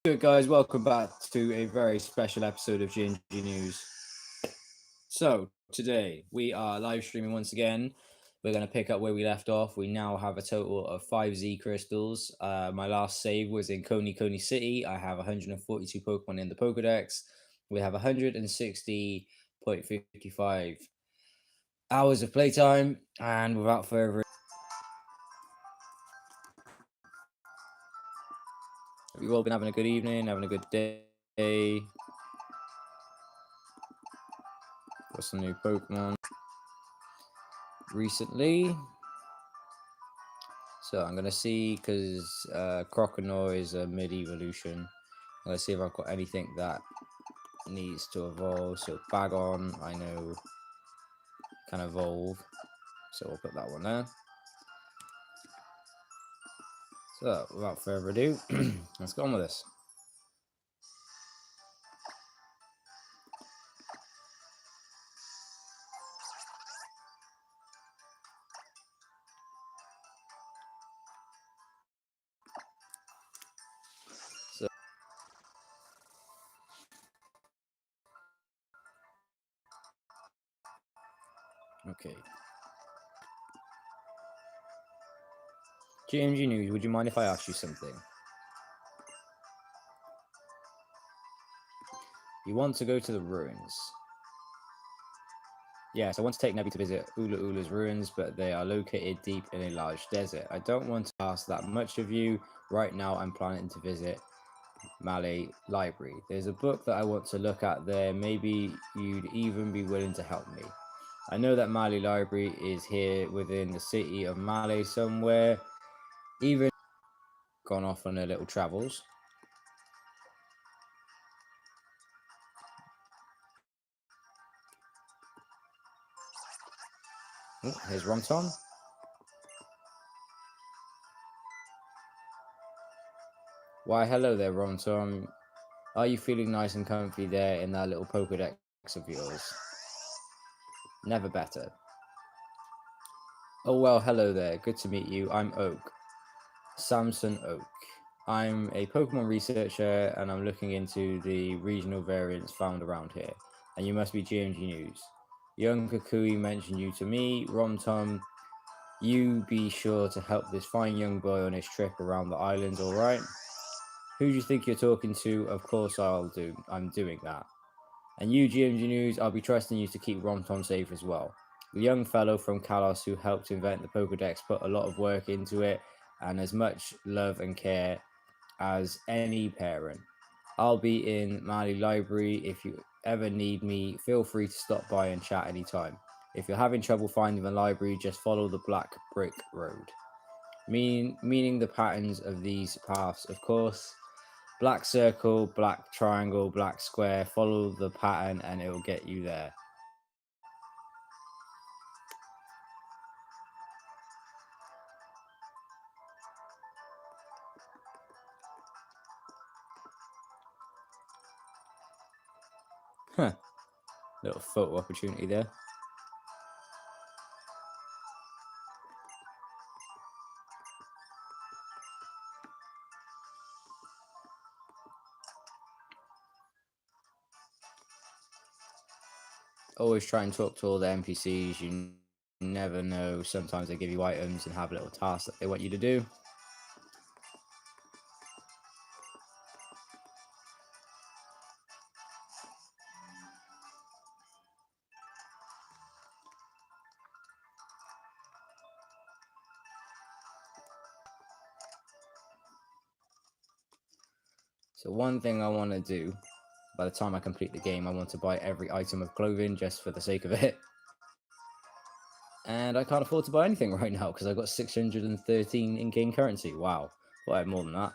Good guys, welcome back to a very special episode of gmgnews. So today we are live streaming once again. We're going to pick up where we left off. We now have a total of 5Z crystals. My last save was in Coney City. I have 142 Pokemon in the Pokedex. We have 160.55 hours of playtime, and without further we've all been having a good evening, having a good day. Got some new Pokemon recently. So I'm going to see, because Croconaw is a mid-evolution. I'm going to see if I've got anything that needs to evolve. So Bagon, I know, can evolve. So we'll put that one there. So without further ado, let's go on with this. So, okay. gmgnews, would you mind if I ask you something? You want to go to the ruins. Yes, I want to take Nebby to visit Ula's ruins, but they are located deep in a large desert. I don't want to ask that much of you. Right now, I'm planning to visit Malay Library. There's a book that I want to look at there. Maybe you'd even be willing to help me. I know that Malay Library is here within the city of Malay somewhere. Even gone off on their little travels. Oh, here's Romtom. Why, hello there, Romtom. Are you feeling nice and comfy there in that little Pokedex of yours? Never better. Oh, well, hello there. Good to meet you. I'm Oak. Samson Oak. I'm a Pokemon researcher and I'm looking into the regional variants found around here. And you must be gmgnews. Young Kukui mentioned you to me. Romtom, you be sure to help this fine young boy on his trip around the islands, alright? Who do you think you're talking to? Of course I'm doing that. And you, gmgnews, I'll be trusting you to keep Romtom safe as well. The young fellow from Kalos who helped invent the Pokedex put a lot of work into it and as much love and care as any parent. I'll be in Mali Library. If you ever need me, feel free to stop by and chat anytime. If you're having trouble finding the library, just follow the black brick road. Meaning the patterns of these paths, of course. Black circle, black triangle, black square. Follow the pattern and it will get you there. Huh. Little photo opportunity there. Always try and talk to all the NPCs. You never know. Sometimes they give you items and have little tasks that they want you to do. So one thing I want to do, by the time I complete the game, I want to buy every item of clothing just for the sake of it. And I can't afford to buy anything right now because I've got 613 in-game currency. Wow. Well, I have more than that.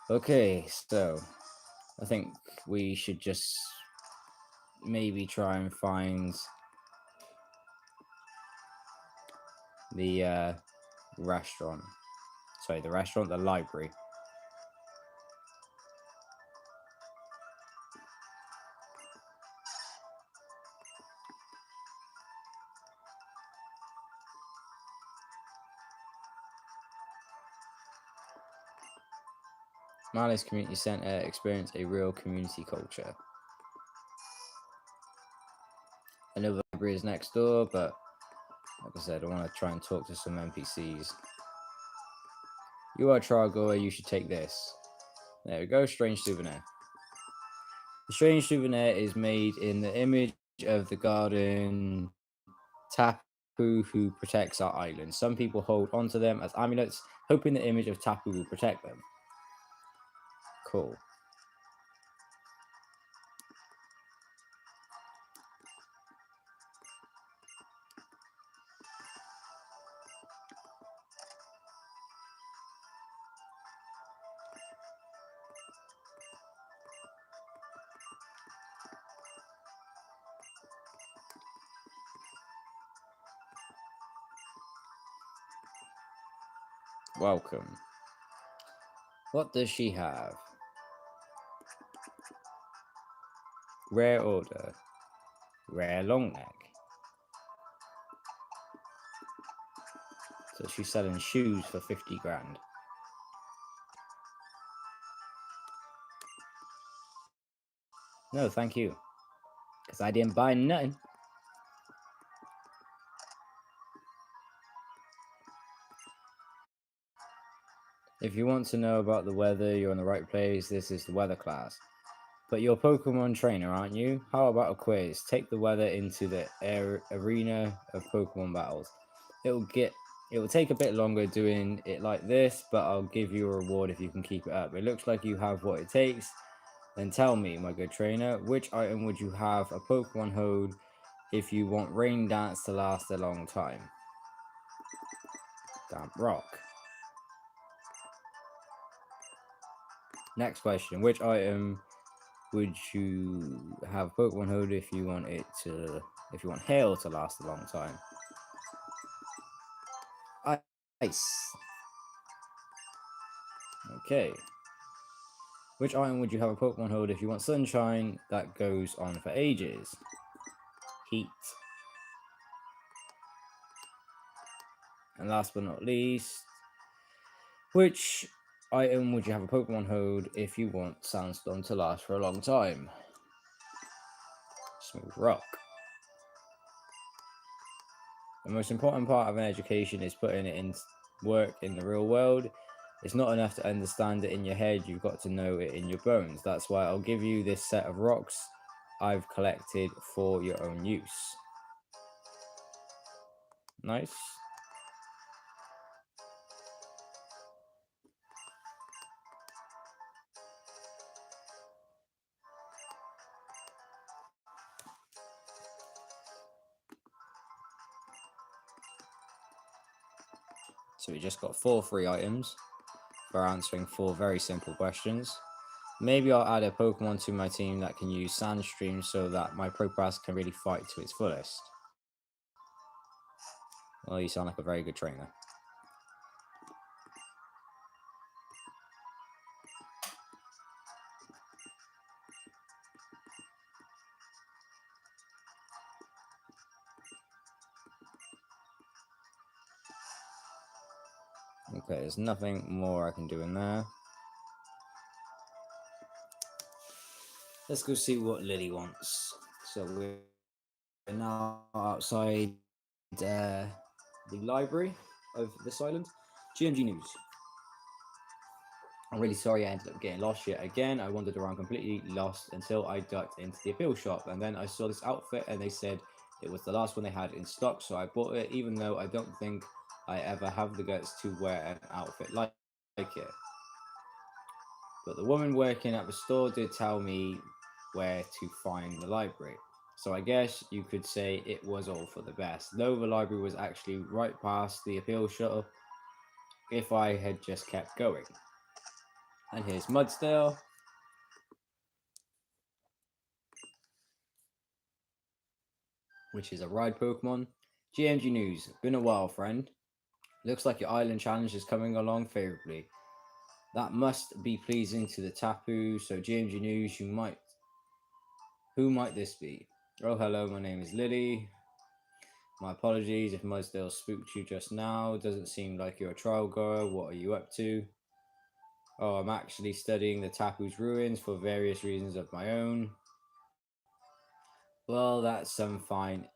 Okay, so I think we should just maybe try and find the restaurant. Sorry, the library. Malice Community Center experience a real community culture. I know the library is next door, but like I said, I want to try and talk to some NPCs. You are a trial goer, you should take this. There we go, strange souvenir. The strange souvenir is made in the image of the garden Tapu who protects our island. Some people hold onto them as amulets, hoping the image of Tapu will protect them. Cool. Welcome. What does she have? Rare order. Rare long neck. So she's selling shoes for 50 grand. No, thank you. Because I didn't buy nothing. If you want to know about the weather, you're in the right place. This is the weather class. But you're a Pokemon trainer, aren't you? How about a quiz? Take the weather into the arena of Pokemon battles. It will take a bit longer doing it like this, but I'll give you a reward if you can keep it up. It looks like you have what it takes. Then tell me, my good trainer, which item would you have a Pokemon hold if you want Rain Dance to last a long time? Damp Rock. Next question. Which item would you have Pokemon hold if you want Hail to last a long time? Ice. Okay. Which item would you have a Pokemon hold if you want Sunshine that goes on for ages? Heat. And last but not least, which item would you have a Pokemon hold if you want Sandstorm to last for a long time? Smooth Rock. The most important part of an education is putting it in work in the real world. It's not enough to understand it in your head, you've got to know it in your bones. That's why I'll give you this set of rocks I've collected for your own use. Nice. So we just got 4 free items for answering 4 very simple questions. Maybe I'll add a Pokemon to my team that can use Sandstream so that my Propass can really fight to its fullest. Well, you sound like a very good trainer. Okay, there's nothing more I can do in there. Let's go see what Lily wants. So we're now outside the library of this island. gmgnews. I'm really sorry I ended up getting lost yet again. I wandered around completely lost until I ducked into the appeal shop, and then I saw this outfit and they said it was the last one they had in stock, so I bought it even though I don't think I ever have the guts to wear an outfit like it. But the woman working at the store did tell me where to find the library. So I guess you could say it was all for the best. Though the library was actually right past the appeal shop if I had just kept going. And here's Mudsdale. Which is a ride Pokemon. gmgnews. Been a while, friend. Looks like your island challenge is coming along favorably. That must be pleasing to the Tapu. So gmgnews, who might this be? Oh, hello, my name is Lily. My apologies if Mudsdale spooked you just now. Doesn't seem like you're a trial goer. What are you up to? Oh, I'm actually studying the Tapu's ruins for various reasons of my own. Well, that's some fine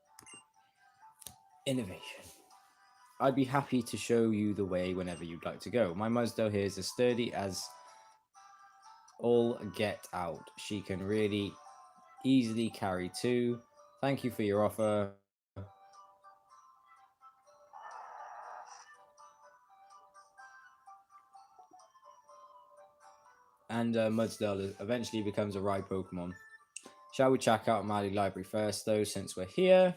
innovation. I'd be happy to show you the way whenever you'd like to go. My Muzdel here is as sturdy as all get out. She can really easily carry two. Thank you for your offer. And Mudsdale eventually becomes a ride Pokemon. Shall we check out Mali Library first, though, since we're here?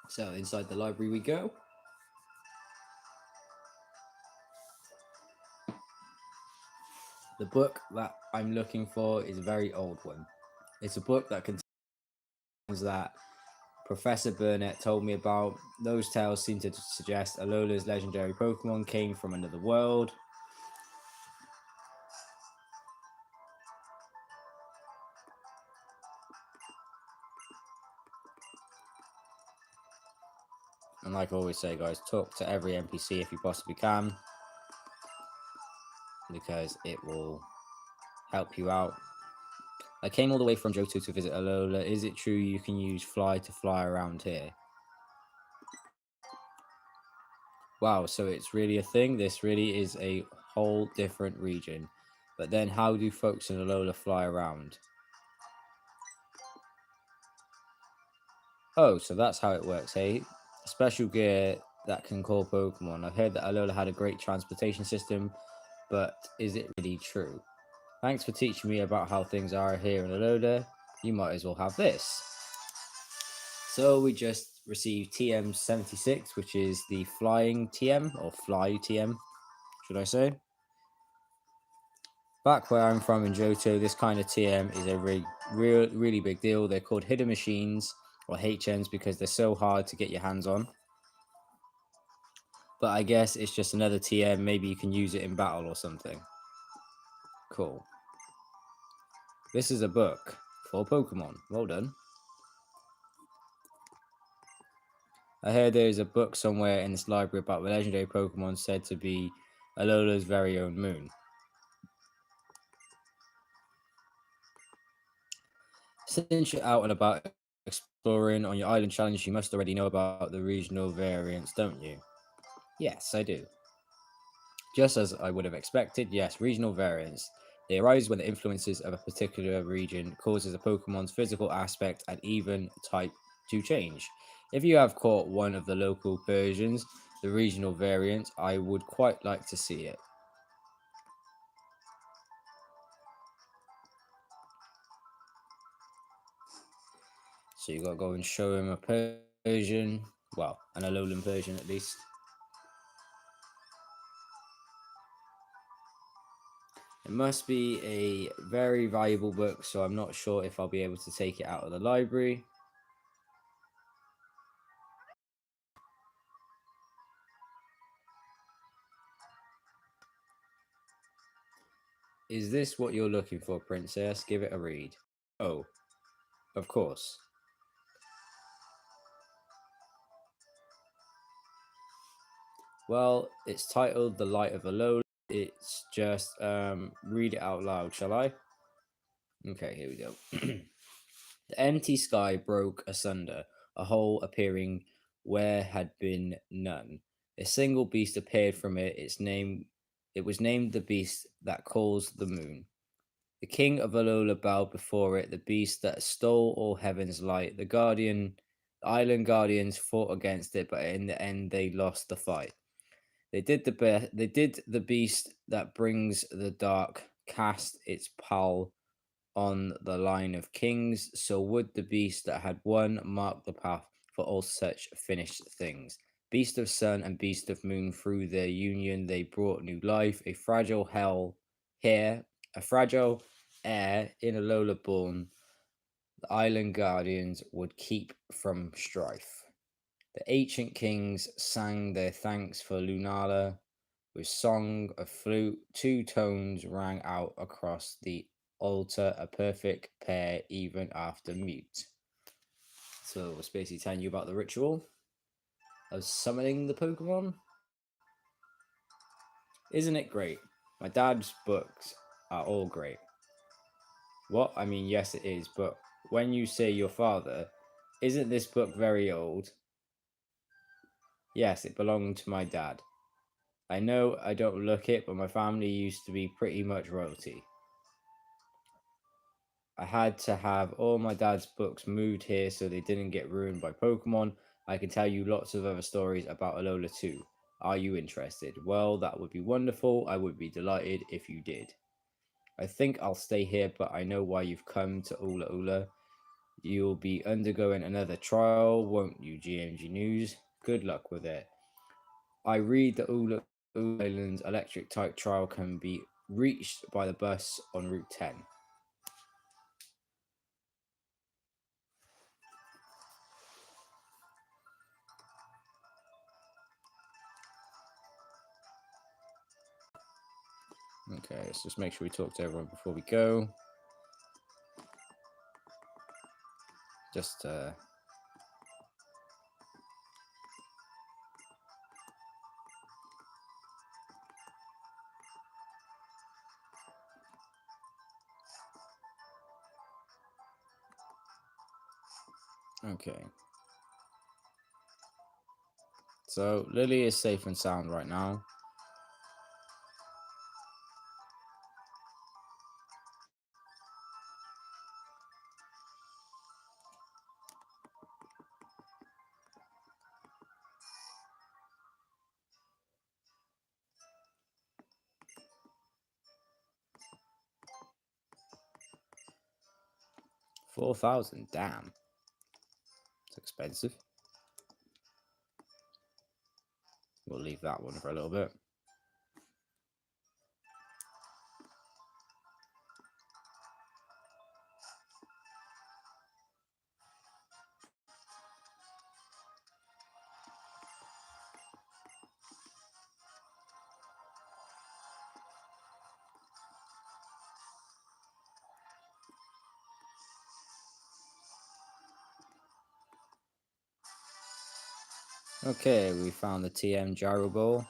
So inside the library we go. The book that I'm looking for is a very old one. It's a book that contains that Professor Burnett told me about. Those tales seem to suggest Alola's legendary Pokemon came from another world. And like I always say, guys, talk to every NPC if you possibly can, because it will help you out. I came all the way from Johto to visit Alola. Is it true you can use fly to fly around here? Wow, so it's really a thing. This really is a whole different region. But then how do folks in Alola fly around? Oh, so that's how it works, hey? Special gear that can call Pokemon. I've heard that Alola had a great transportation system, but is it really true? Thanks for teaching me about how things are here in Alola. You might as well have this. So we just received TM76, which is the flying TM, or fly TM, should I say. Back where I'm from in Johto, this kind of TM is a really big deal. They're called hidden machines, or HMs, because they're so hard to get your hands on. But I guess it's just another TM. Maybe you can use it in battle or something. Cool. This is a book for Pokemon. Well done. I heard there is a book somewhere in this library about the legendary Pokemon said to be Alola's very own moon. Since you're out and about exploring on your island challenge, you must already know about the regional variants, don't you? Yes, I do. Just as I would have expected, yes, regional variants. They arise when the influences of a particular region causes a Pokemon's physical aspect and even type to change. If you have caught one of the local versions, the regional variant, I would quite like to see it. So you gotta go and show him a Persian, well, an Alolan Persian at least. It must be a very valuable book, so I'm not sure if I'll be able to take it out of the library. Is this what you're looking for, Princess? Give it a read. Oh, of course. Well, it's titled The Light of Alola. It's just read it out loud, shall I? Okay, here we go. The empty sky broke asunder, a hole appearing where had been none. A single beast appeared from it. It was named the beast that calls the moon. The king of Alola bowed before it, the beast that stole all heaven's light. The island guardians fought against it, but in the end they lost the fight. They did the beast that brings the dark cast its pall on the line of kings, so would the beast that had won mark the path for all such finished things. Beast of sun and beast of moon, through their union they brought new life, a fragile air in a Lola born, the island guardians would keep from strife. The ancient kings sang their thanks for Lunala. With song of flute, two tones rang out across the altar, a perfect pair even after mute. So it's basically telling you about the ritual of summoning the Pokemon. Isn't it great? My dad's books are all great. What? I mean, yes, it is, but when you say your father, isn't this book very old? Yes, it belonged to my dad. I know I don't look it, but my family used to be pretty much royalty. I had to have all my dad's books moved here so they didn't get ruined by Pokemon. I can tell you lots of other stories about Alola too. Are you interested? Well, that would be wonderful. I would be delighted if you did. I think I'll stay here, but I know why you've come to Ula Ula. You'll be undergoing another trial, won't you, gmgnews? Good luck with it. I read that Ula Ula Island's electric type trial can be reached by the bus on Route 10. Okay, let's just make sure we talk to everyone before we go. Just okay. So Lily is safe and sound right now. $4,000, damn. It's expensive. We'll leave that one for a little bit. Okay, we found the TM gyro ball.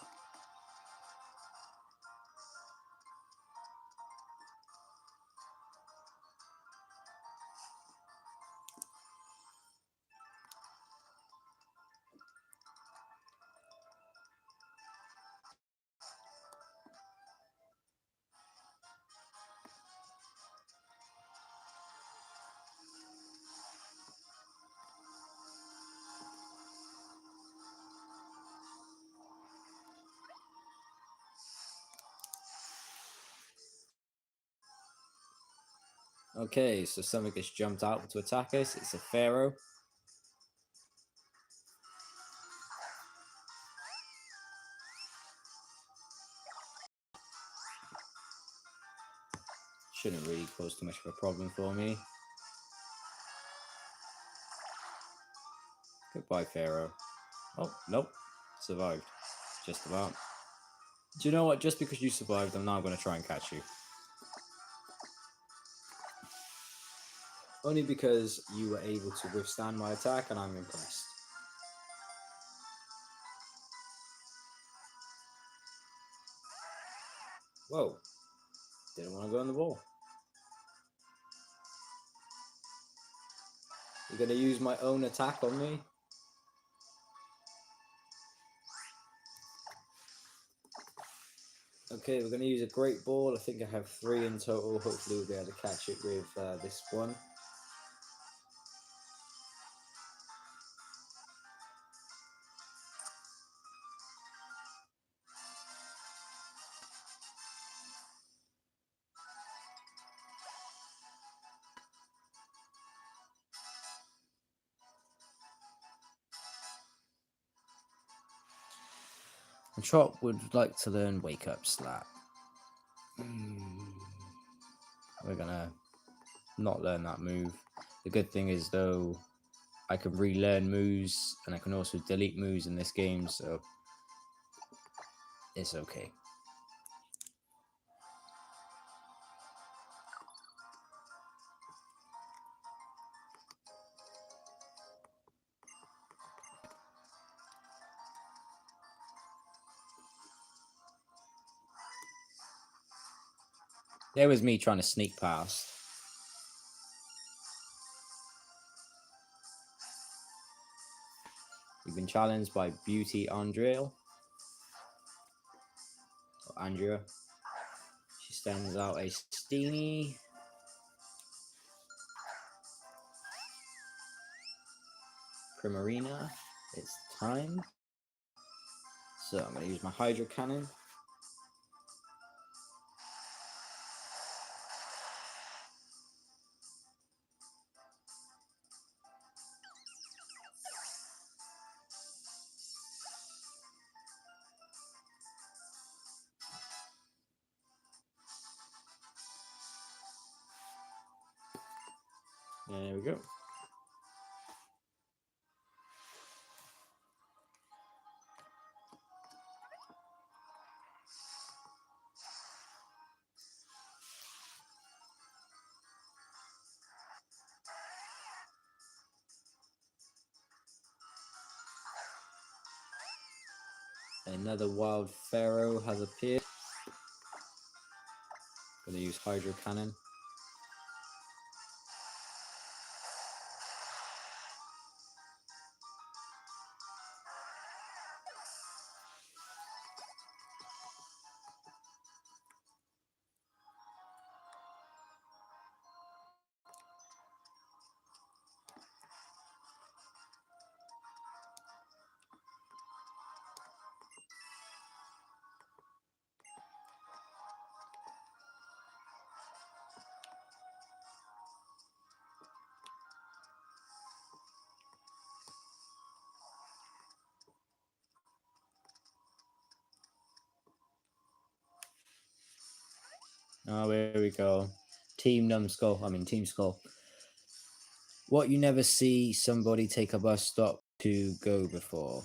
Okay, so something gets jumped out to attack us. It's a Pharaoh. Shouldn't really cause too much of a problem for me. Goodbye, Pharaoh. Oh, nope. Survived. Just about. Do you know what? Just because you survived, I'm now going to try and catch you. Only because you were able to withstand my attack, and I'm impressed. Whoa. Didn't want to go on the ball. You're going to use my own attack on me? Okay, we're going to use a great ball. I think I have 3 in total. Hopefully we'll be able to catch it with this one. And Trot would like to learn Wake Up Slap. We're going to not learn that move. The good thing is, though, I can relearn moves, and I can also delete moves in this game, so it's okay. There was me trying to sneak past. You've been challenged by Beauty Andrea. Or Andrea. She sends out a Steenie. Primarina. It's time. So I'm going to use my Hydro Cannon. There we go. Another wild pharaoh has appeared. Gonna use Hydro Cannon. Oh, here we go. Team Numbskull. Team Skull. What you never see somebody take a bus stop to go before.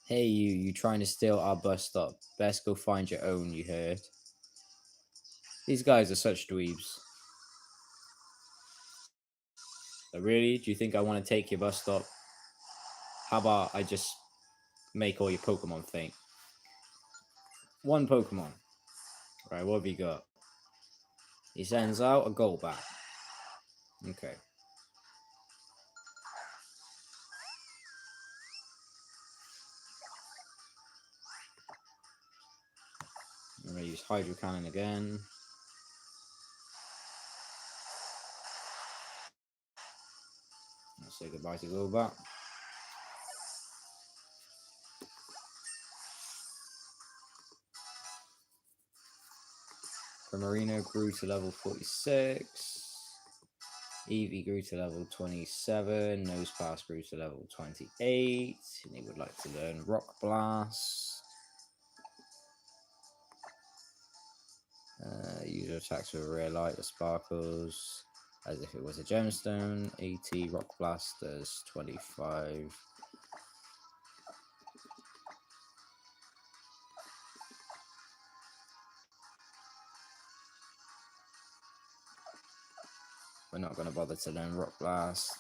Hey, you trying to steal our bus stop. Best go find your own, you heard. These guys are such dweebs. So really? Do you think I want to take your bus stop? How about I just make all your Pokemon think? One Pokemon. Right, what have you got? He sends out a Golbat. Okay. I'm going to use Hydro Cannon again. Let's say goodbye to Golbat. Primarina grew to level 46. Eevee grew to level 27. Nosepass grew to level 28. And he would like to learn Rock Blast. User attacks with a rare light that sparkles as if it was a gemstone. 80. Rock Blast does 25. We're not going to bother to learn Rock Blast.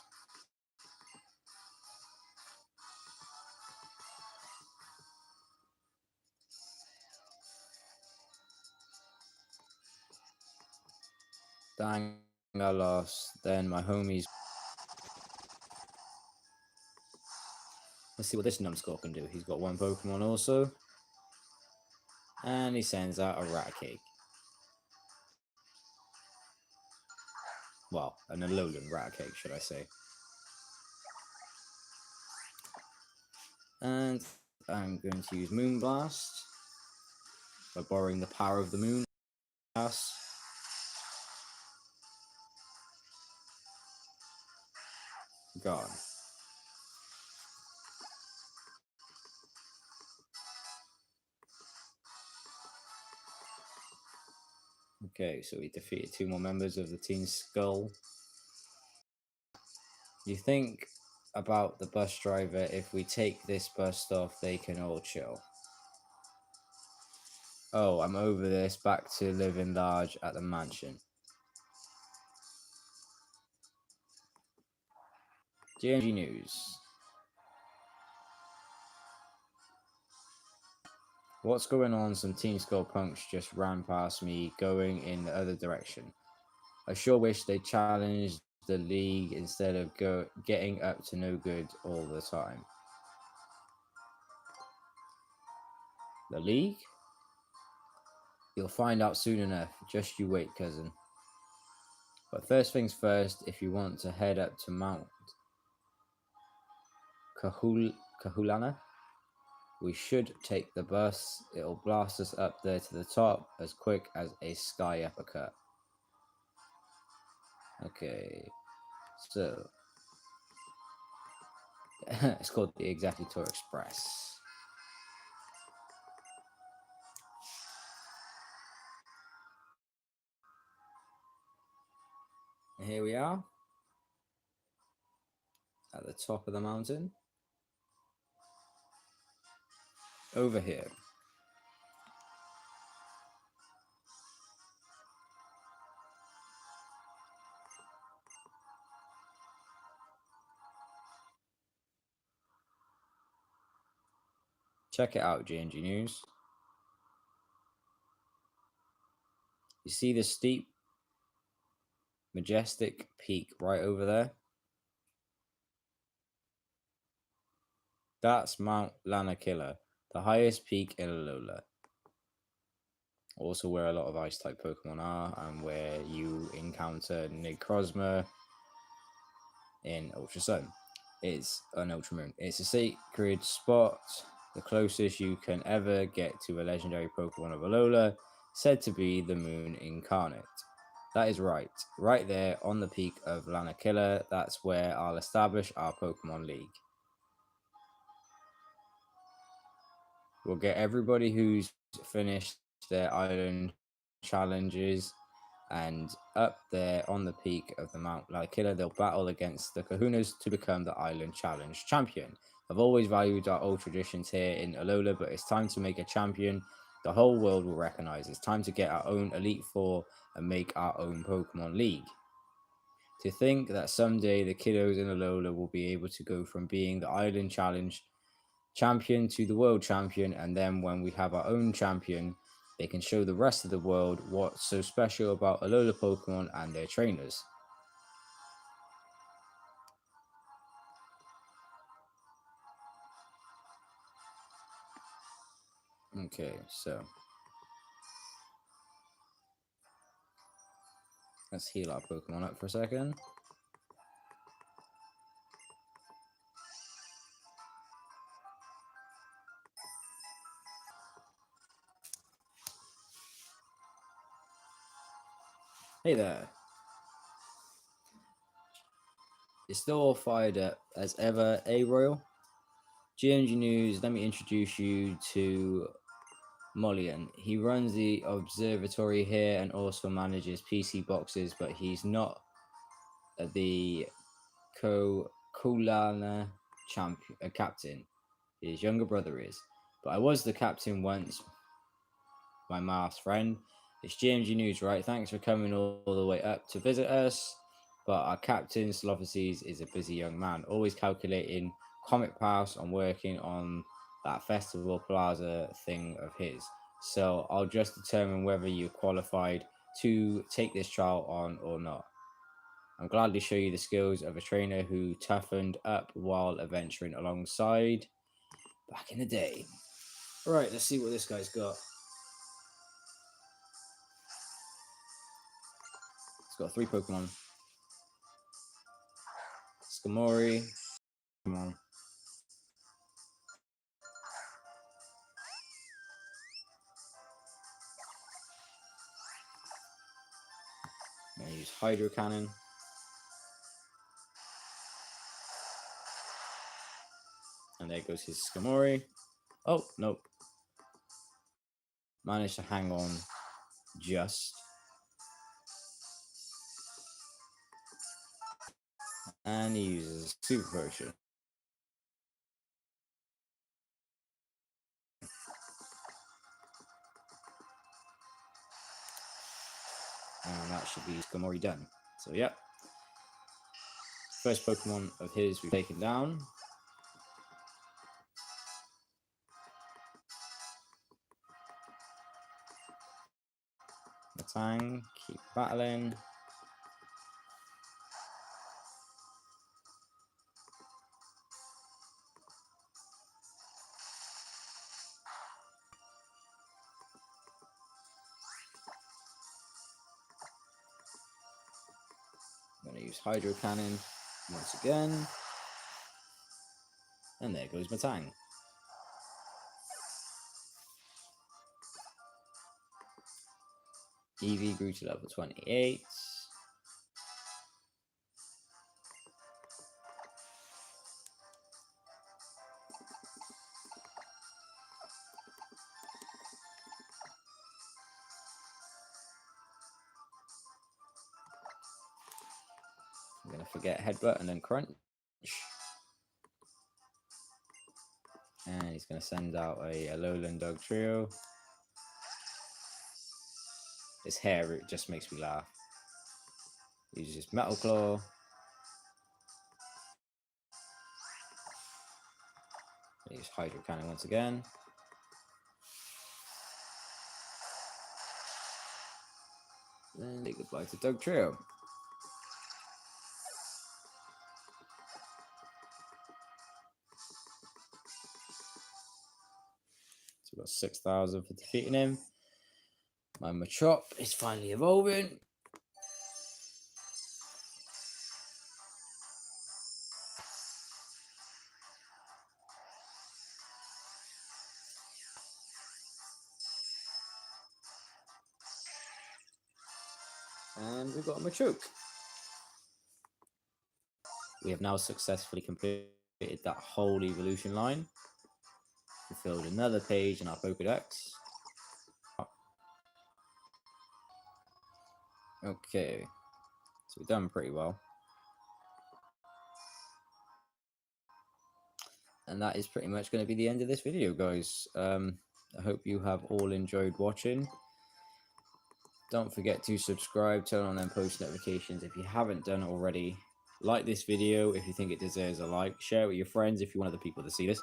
Dang, I lost. Then my homies. Let's see what this numbskull can do. He's got one Pokemon also. And he sends out a Raticate. Well, an Alolan Raticate, should I say. And I'm going to use Moonblast by borrowing the power of the moon. Gone. Okay, so we defeated 2 more members of the Team Skull. You think about the bus driver, if we take this bus off, they can all chill. Oh, I'm over this, back to living large at the mansion. gmgnews. What's going on? Some Team Skull punks just ran past me going in the other direction. I sure wish they challenged the league instead of getting up to no good all the time. The league? You'll find out soon enough. Just you wait, cousin. But first things first, if you want to head up to Mount Kahulana, we should take the bus. It'll blast us up there to the top as quick as a sky uppercut. Okay, so it's called the Executor Express. Here we are at the top of the mountain. Over here. Check it out, gmgnews. You see the steep, majestic peak right over there? That's Mount Lanakila, the highest peak in Alola. Also where a lot of ice-type Pokemon are, and where you encounter Necrozma in ultrasun. It's an ultramoon. It's a sacred spot, the closest you can ever get to a legendary Pokemon of Alola, said to be the moon incarnate. That is right. Right there on the peak of Lanakila, that's where I'll establish our Pokemon League. We'll get everybody who's finished their island challenges, and up there on the peak of the Mount Lanakila, they'll battle against the Kahunas to become the Island Challenge champion. I've always valued our old traditions here in Alola, but it's time to make a champion the whole world will recognize. It's time to get our own Elite Four and make our own Pokemon League. To think that someday the kiddos in Alola will be able to go from being the Island Challenge champion to the world champion, and then when we have our own champion, they can show the rest of the world what's so special about Alola Pokemon and their trainers. Okay, so let's heal our Pokemon up for a second. Hey there. You're still all fired up as ever, Royal? gmgnews, let me introduce you to Molian. He runs the observatory here and also manages PC boxes, but he's not the Kulana captain. His younger brother is. But I was the captain once, my masked friend. It's gmgnews, right? Thanks for coming all the way up to visit us. But our captain, Slophaces, is a busy young man, always calculating Comic Pass and working on that Festival Plaza thing of his. So I'll just determine whether you're qualified to take this trial on or not. I'm glad to show you the skills of a trainer who toughened up while adventuring alongside back in the day. All right, let's see what this guy's got. It's got 3 Pokemon. Skamori. Come on. I'm going to use Hydro Cannon. And there goes his Skamori. Oh, nope. Managed to hang on just. And he uses Super Potion. And that should be Skamori done. So, yep. First Pokemon of his we've taken down. Matang, keep battling. I'm going to use Hydro Cannon once again. And there goes Matang. Eevee grew to level 28. I'm going to forget Headbutt and then Crunch. And he's going to send out a Lowland Dog Trio. His hair, it just makes me laugh. He uses Metal Claw. Use Hydro Cannon once again. Then say goodbye to Dog Trio. So we've got 6,000 for defeating him. My Machop is finally evolving. And we've got a Machoke. We have now successfully completed that whole evolution line. We filled another page in our Pokédex. Okay, so we've done pretty well. And that is pretty much going to be the end of this video, guys. I hope you have all enjoyed watching. Don't forget to subscribe, turn on them post notifications if you haven't done already. Like this video if you think it deserves a like. Share it with your friends if you want other people to see this.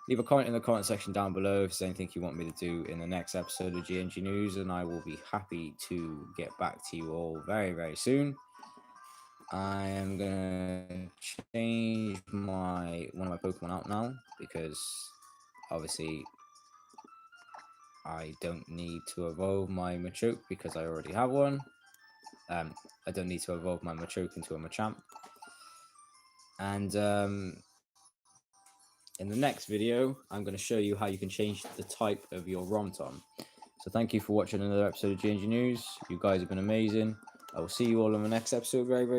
Leave a comment in the comment section down below if there's anything you want me to do in the next episode of GMG News, and I will be happy to get back to you all very, very soon. I am gonna change one of my Pokemon out now because obviously I don't need to evolve my Machoke because I already have one. I don't need to evolve my Machoke into a Machamp. And in the next video, I'm going to show you how you can change the type of your Romtom. So thank you for watching another episode of GMG News. You guys have been amazing. I will see you all on the next episode very, very